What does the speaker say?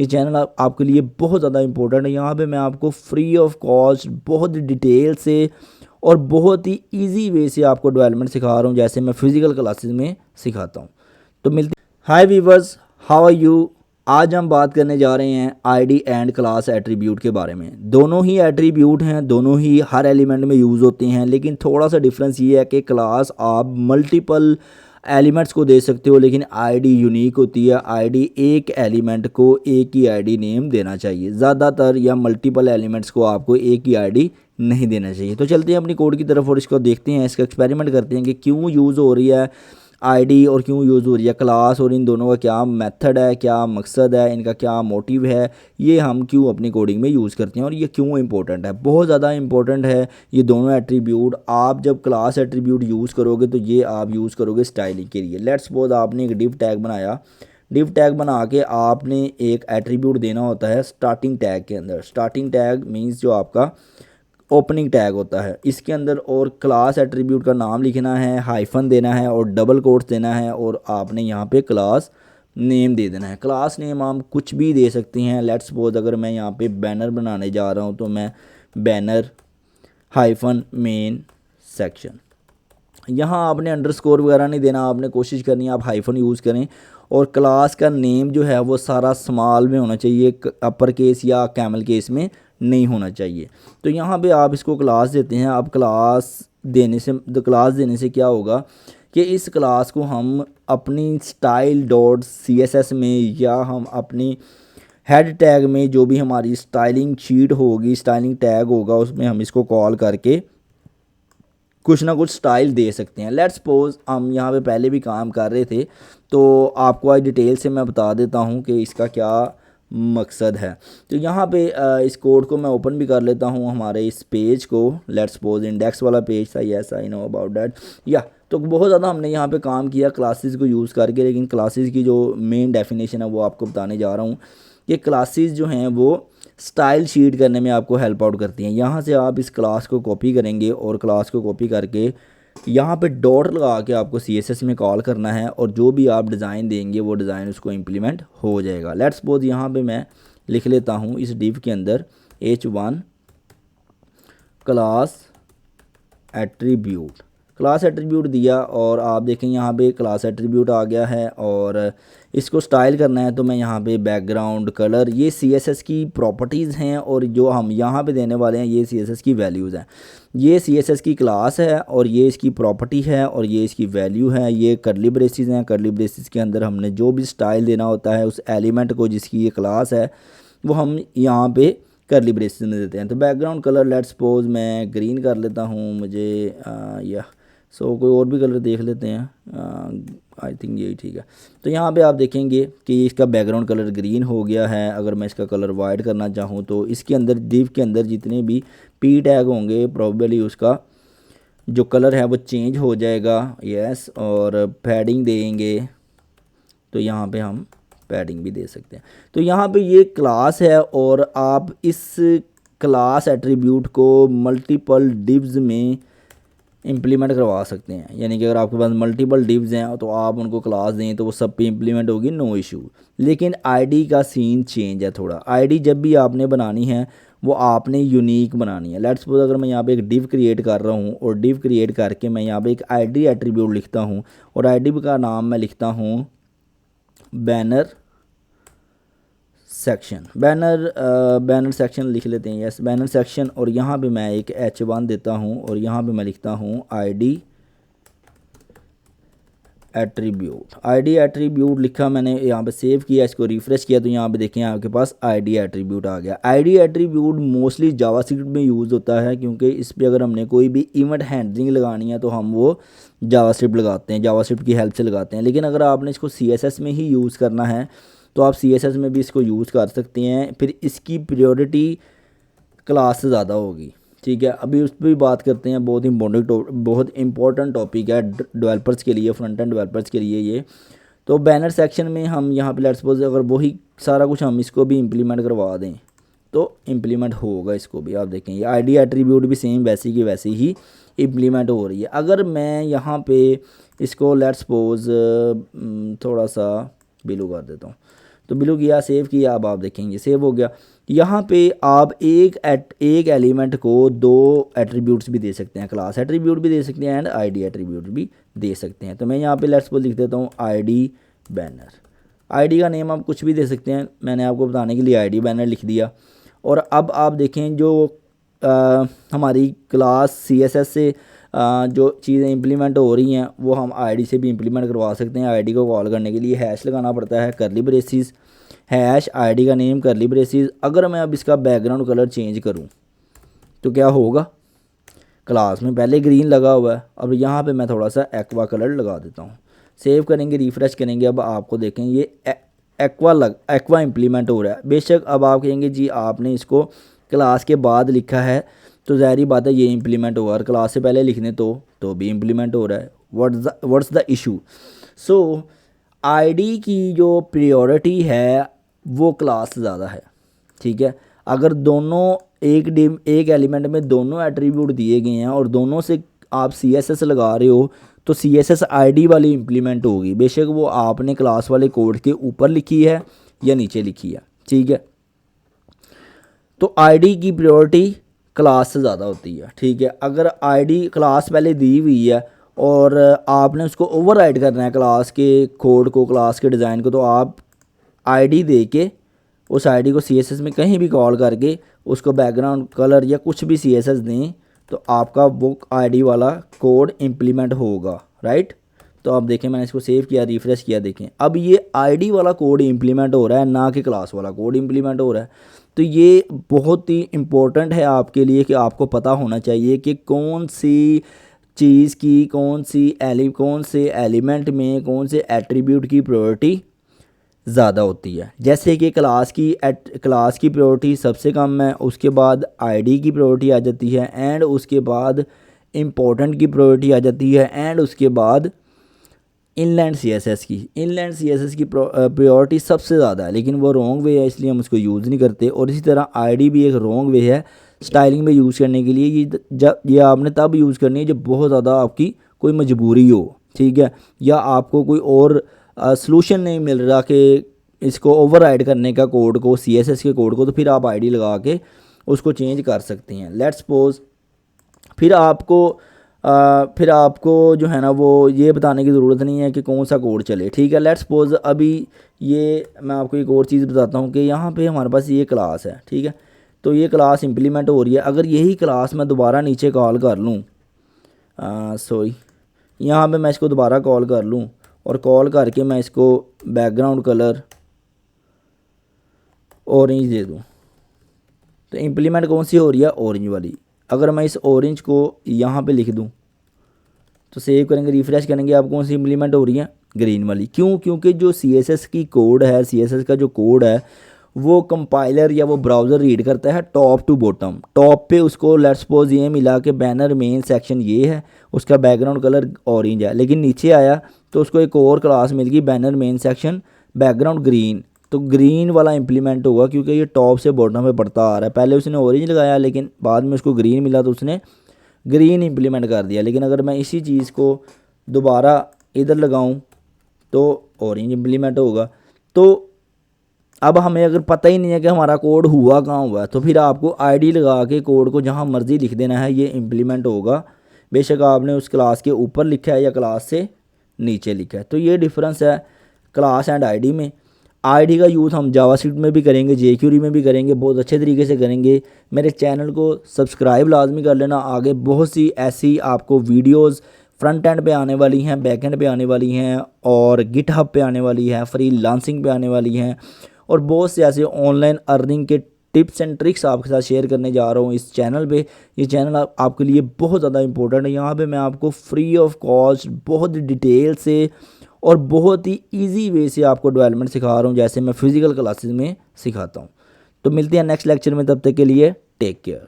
ये चैनल आपके लिए बहुत ज़्यादा इंपॉर्टेंट है। यहाँ पे मैं आपको फ्री ऑफ कॉस्ट बहुत डिटेल से और बहुत ही इजी वे से आपको डेवलपमेंट सिखा रहा हूँ, जैसे मैं फिज़िकल क्लासेस में सिखाता हूँ। तो मिलते hi viewers, how are you. आज हम बात करने जा रहे हैं आईडी एंड क्लास एट्रीब्यूट के बारे में। दोनों ही एट्रीब्यूट हैं, दोनों ही हर एलिमेंट में यूज़ होते हैं, लेकिन थोड़ा सा डिफरेंस ये है कि क्लास आप मल्टीपल एलिमेंट्स को दे सकते हो, लेकिन आईडी यूनिक होती है। आईडी एक एलिमेंट को एक ही आईडी नेम देना चाहिए। ज़्यादातर या मल्टीपल एलिमेंट्स को आपको एक ही आईडी नहीं देना चाहिए। तो चलते हैं अपनी कोड की तरफ और इसको देखते हैं, इसका एक्सपेरिमेंट करते हैं कि क्यों यूज़ हो रही है आईडी और क्यों यूज़ हो रही है क्लास, और इन दोनों का क्या मेथड है, क्या मकसद है, इनका क्या मोटिव है, ये हम क्यों अपनी कोडिंग में यूज़ करते हैं और ये क्यों इंपॉर्टेंट है। बहुत ज़्यादा इंपॉर्टेंट है ये दोनों एट्रीब्यूट। आप जब क्लास एट्रीब्यूट यूज़ करोगे तो ये आप यूज़ करोगे स्टाइलिंग के लिए। लेट्स सपोज आपने एक डिव टैग बनाया, डिव टैग बना के आपने एक एट्रीब्यूट देना होता है स्टार्टिंग टैग के अंदर। स्टार्टिंग टैग मींस जो आपका ओपनिंग टैग होता है, इसके अंदर और क्लास एट्रीब्यूट का नाम लिखना है, हाइफन देना है और डबल कोट्स देना है, और आपने यहाँ पे क्लास नेम दे देना है। क्लास नेम आप कुछ भी दे सकते हैं। लेट्स सपोज अगर मैं यहाँ पे बैनर बनाने जा रहा हूँ तो मैं बैनर हाइफन मेन सेक्शन, यहाँ आपने अंडरस्कोर वगैरह नहीं देना, आपने कोशिश करनी है आप हाइफन यूज़ करें। और क्लास का नेम जो है वो सारा स्मॉल में होना चाहिए, अपर केस या कैमल केस में नहीं होना चाहिए। तो यहाँ पे आप इसको क्लास देते हैं। अब क्लास देने से क्या होगा कि इस क्लास को हम अपनी स्टाइल डॉट CSS में या हम अपनी हेड टैग में, जो भी हमारी स्टाइलिंग शीट होगी, स्टाइलिंग टैग होगा, उसमें हम इसको कॉल करके कुछ ना कुछ स्टाइल दे सकते हैं। लेट्स सपोज हम यहाँ पे पहले भी काम कर रहे थे, तो आपको आज डिटेल से मैं बता देता हूँ कि इसका क्या मकसद है। तो यहाँ पे इस कोड को मैं ओपन भी कर लेता हूँ, हमारे इस पेज को। लेट्स सपोज इंडेक्स वाला पेज था, yes I know about that. या तो बहुत ज़्यादा हमने यहाँ पे काम किया क्लासेस को यूज़ करके, लेकिन क्लासेस की जो मेन डेफिनेशन है वो आपको बताने जा रहा हूँ। कि क्लासेस जो हैं वो स्टाइल शीट करने में आपको हेल्प आउट करती हैं। यहाँ से आप इस क्लास को कॉपी करेंगे और क्लास को कॉपी करके यहाँ पे डॉट लगा के आपको CSS में कॉल करना है, और जो भी आप डिज़ाइन देंगे वो डिज़ाइन उसको इम्प्लीमेंट हो जाएगा। लेट्स सपोज यहाँ पे मैं लिख लेता हूँ इस डिव के अंदर H1 class attribute, class attribute दिया, और आप देखें यहाँ पे क्लास एट्रीब्यूट आ गया है। और इसको स्टाइल करना है तो मैं यहाँ पे बैकग्राउंड कलर, ये CSS की प्रॉपर्टीज़ हैं, और जो हम यहाँ पे देने वाले हैं ये CSS की वैल्यूज़ हैं। ये CSS की क्लास है और ये इसकी प्रॉपर्टी है और ये इसकी वैल्यू है। ये कर्ली ब्रेसेस हैं, कर्ली ब्रेसेस के अंदर हमने जो भी स्टाइल देना होता है उस एलिमेंट को जिसकी ये क्लास है वो हम यहाँ पे कर्ली ब्रेसेस में देते हैं। तो बैकग्राउंड कलर लेट्स सपोज मैं ग्रीन कर लेता हूँ, मुझे या सो कोई और भी कलर देख लेते हैं, आई थिंक यही ठीक है। तो यहाँ पे आप देखेंगे कि इसका बैकग्राउंड कलर ग्रीन हो गया है। अगर मैं इसका कलर वाइट करना चाहूँ तो इसके अंदर डिव के अंदर जितने भी P टैग होंगे प्रॉबेबली उसका जो कलर है वो चेंज हो जाएगा। यस, और पैडिंग देंगे तो यहाँ पे हम पैडिंग भी दे सकते हैं। तो यहाँ पे ये क्लास है और आप इस क्लास एट्रीब्यूट को मल्टीपल डिव्स में इम्प्लीमेंट करवा सकते हैं। यानी कि अगर आपके पास मल्टीपल डिव्स हैं तो आप उनको क्लास दें तो वो सब पे इम्प्लीमेंट होगी, नो इशू। लेकिन आईडी का सीन चेंज है थोड़ा। आईडी जब भी आपने बनानी है वो आपने यूनिक बनानी है। लेट्स सपोज अगर मैं यहाँ पे एक डिव क्रिएट कर रहा हूँ और डिव क्रिएट करके मैं यहाँ पे एक आईडी एट्रीब्यूट लिखता हूँ और आईडी का नाम मैं लिखता हूँ बैनर सेक्शन, बैनर सेक्शन लिख लेते हैं। यस, बैनर सेक्शन, और यहाँ पे मैं एक H1 देता हूँ और यहाँ पे मैं लिखता हूँ आईडी एट्रीब्यूट। आईडी एट्रीब्यूट लिखा मैंने, यहाँ पे सेव किया, इसको रिफ्रेश किया तो यहाँ पे देखें आपके पास आईडी एट्रीब्यूट आ गया। आईडी एट्रीब्यूट मोस्टली जावास्क्रिप्ट में यूज़ होता है, क्योंकि इस पर अगर हमने कोई भी इवेंट हैंडलिंग लगानी है तो हम वो जावास्क्रिप्ट लगाते हैं, जावास्क्रिप्ट की हेल्प से लगाते हैं। लेकिन अगर आपने इसको CSS में ही यूज़ करना है तो आप CSS में भी इसको यूज़ कर सकते हैं। फिर इसकी प्रायोरिटी क्लास से ज़्यादा होगी, ठीक है। अभी उस पर भी बात करते हैं। बहुत इंपॉर्टेंट टॉपिक है डेवलपर्स के लिए, फ्रंट एंड डेवलपर्स के लिए ये। तो बैनर सेक्शन में हम यहाँ पे लेट्स सपोज अगर वही सारा कुछ हम इसको भी इम्प्लीमेंट करवा दें तो इम्प्लीमेंट होगा इसको भी। आप देखें ये आईडी एट्रीब्यूट भी सेम वैसी की वैसी ही इम्प्लीमेंट हो रही है। अगर मैं यहाँ पे इसको लेट्स सपोज थोड़ा सा बिलू कर देता हूँ, तो बिल्कुल किया, सेव किया, अब आप देखेंगे सेव हो गया। यहाँ पे आप एक एलिमेंट को दो एट्रीब्यूट्स भी दे सकते हैं, क्लास एट्रीब्यूट भी दे सकते हैं एंड आईडी एट्रीब्यूट भी दे सकते हैं। तो मैं यहाँ पे लेट्स सपोज लिख देता हूँ आईडी बैनर। आईडी का नेम आप कुछ भी दे सकते हैं, मैंने आपको बताने के लिए आईडी बैनर लिख दिया। और अब आप देखें जो हमारी क्लास CSS से जो चीज़ें इंप्लीमेंट हो रही हैं वो हम आईडी से भी इंप्लीमेंट करवा सकते हैं। आईडी को कॉल करने के लिए हैश लगाना पड़ता है, करली ब्रेसिस, हैश आईडी का नेम करली ब्रेसिस। अगर मैं अब इसका बैकग्राउंड कलर चेंज करूं तो क्या होगा, क्लास में पहले ग्रीन लगा हुआ है, अब यहाँ पे मैं थोड़ा सा एक्वा कलर लगा देता हूँ। सेव करेंगे, रिफ़्रेश करेंगे, अब आपको देखें ये एक्वा इंप्लीमेंट हो रहा है। बेशक अब आप कहेंगे जी आपने इसको क्लास के बाद लिखा है तो ज़ाहिर बात है ये इंप्लीमेंट होगा, और क्लास से पहले लिखने तो भी इंप्लीमेंट हो रहा है। What's the issue. So ID की जो प्रायोरिटी है वो क्लास से ज़्यादा है, ठीक है। अगर दोनों एक एलिमेंट में दोनों एट्रीब्यूट दिए गए हैं और दोनों से आप CSS लगा रहे हो तो CSS आईडी वाली इंप्लीमेंट होगी, बेशक वो आपने क्लास वाले कोड के ऊपर लिखी है या नीचे लिखी है, ठीक है। तो आईडी की प्रायोरिटी क्लास से ज़्यादा होती है, ठीक है। अगर आईडी क्लास पहले दी हुई है और आपने उसको ओवरराइड करना है क्लास के कोड को, क्लास के डिज़ाइन को, तो आप आईडी दे के उस आईडी को CSS में कहीं भी कॉल करके उसको बैकग्राउंड कलर या कुछ भी CSS दें तो आपका वो आईडी वाला कोड इम्प्लीमेंट होगा, राइट। तो आप देखें मैंने इसको सेव किया, रिफ़्रेश किया, देखें अब ये आईडी वाला कोड इम्प्लीमेंट हो रहा है, ना कि क्लास वाला कोड इम्प्लीमेंट हो रहा है। तो ये बहुत ही इम्पोर्टेंट है आपके लिए कि आपको पता होना चाहिए कि कौन सी चीज़ की कौन से एलिमेंट में कौन से एट्रीब्यूट की प्रायोरिटी ज़्यादा होती है। जैसे कि क्लास की प्रायोरिटी सबसे कम है, उसके बाद आईडी की प्रायोरिटी आ जाती है, एंड उसके बाद इम्पोर्टेंट की प्रायोरिटी आ जाती है, एंड उसके बाद इनलैंड CSS की प्रायोरिटी सबसे ज़्यादा है। लेकिन वो रॉन्ग वे है, इसलिए हम उसको यूज़ नहीं करते। और इसी तरह आईडी भी एक रॉन्ग वे है स्टाइलिंग में यूज़ करने के लिए। ये आपने तब यूज़ करनी है जब बहुत ज़्यादा आपकी कोई मजबूरी हो, ठीक है, या आपको कोई और सलूशन नहीं मिल रहा कि इसको ओवरराइड करने का कोड को, CSS के कोड को, तो फिर आप आईडी लगा के उसको चेंज कर सकते हैं। लेट्स सपोज फिर आपको जो है ना वो ये बताने की ज़रूरत नहीं है कि कौन सा कोड चले, ठीक है। लेट्स सपोज अभी ये मैं आपको एक और चीज़ बताता हूँ कि यहाँ पे हमारे पास ये क्लास है, ठीक है। तो ये क्लास इंप्लीमेंट हो रही है। अगर यही क्लास मैं दोबारा नीचे कॉल कर लूँ, यहाँ पे मैं इसको दोबारा कॉल कर लूँ और कॉल करके मैं इसको बैकग्राउंड कलर ऑरेंज दे दूँ, तो इम्प्लीमेंट कौन सी हो रही है, ऑरेंज वाली। अगर मैं इस ऑरेंज को यहाँ पे लिख दूँ तो सेव करेंगे, रिफ़्रेश करेंगे, आप कौन सी इम्प्लीमेंट हो रही है, ग्रीन वाली। क्यों? क्योंकि जो CSS की कोड है, CSS का जो कोड है वो कंपाइलर या वो ब्राउज़र रीड करता है टॉप टू बॉटम। टॉप पे उसको लेट्स सपोज ये मिला कि बैनर मेन सेक्शन ये है, उसका बैकग्राउंड कलर ऑरेंज है, लेकिन नीचे आया तो उसको एक और क्लास मिल गई banner main section background green, तो ग्रीन वाला इंप्लीमेंट होगा क्योंकि ये टॉप से बॉटम पे बढ़ता आ रहा है। पहले उसने ऑरेंज लगाया लेकिन बाद में उसको ग्रीन मिला तो उसने ग्रीन इंप्लीमेंट कर दिया। लेकिन अगर मैं इसी चीज़ को दोबारा इधर लगाऊं तो ऑरेंज इंप्लीमेंट होगा। तो अब हमें अगर पता ही नहीं है कि हमारा कोड हुआ कहाँ हुआ है तो फिर आपको आईडी लगा के कोड को जहाँ मर्ज़ी लिख देना है, ये इंप्लीमेंट होगा, बेशक आपने उस क्लास के ऊपर लिखा है या क्लास से नीचे लिखा है। तो ये डिफरेंस है क्लास एंड आईडी में। आईडी का यूज़ हम जावास्क्रिप्ट में भी करेंगे, jQuery में भी करेंगे, बहुत अच्छे तरीके से करेंगे। मेरे चैनल को सब्सक्राइब लाजमी कर लेना। आगे बहुत सी ऐसी आपको वीडियोस फ्रंट एंड पे आने वाली हैं, बैक एंड पे आने वाली हैं, और गिटहब पे आने वाली है, फ्रीलांसिंग पे आने वाली हैं, और बहुत से ऐसे ऑनलाइन अर्निंग के टिप्स एंड ट्रिक्स आपके साथ शेयर करने जा रहा हूँ इस चैनल पे। ये चैनल आपके लिए बहुत ज़्यादा इंपॉर्टेंट है। यहाँ पे मैं आपको फ्री ऑफ कॉस्ट बहुत डिटेल से और बहुत ही इजी वे से आपको डेवलपमेंट सिखा रहा हूँ, जैसे मैं फिज़िकल क्लासेस में सिखाता हूँ। तो मिलते हैं नेक्स्ट लेक्चर में, तब तक के लिए टेक केयर।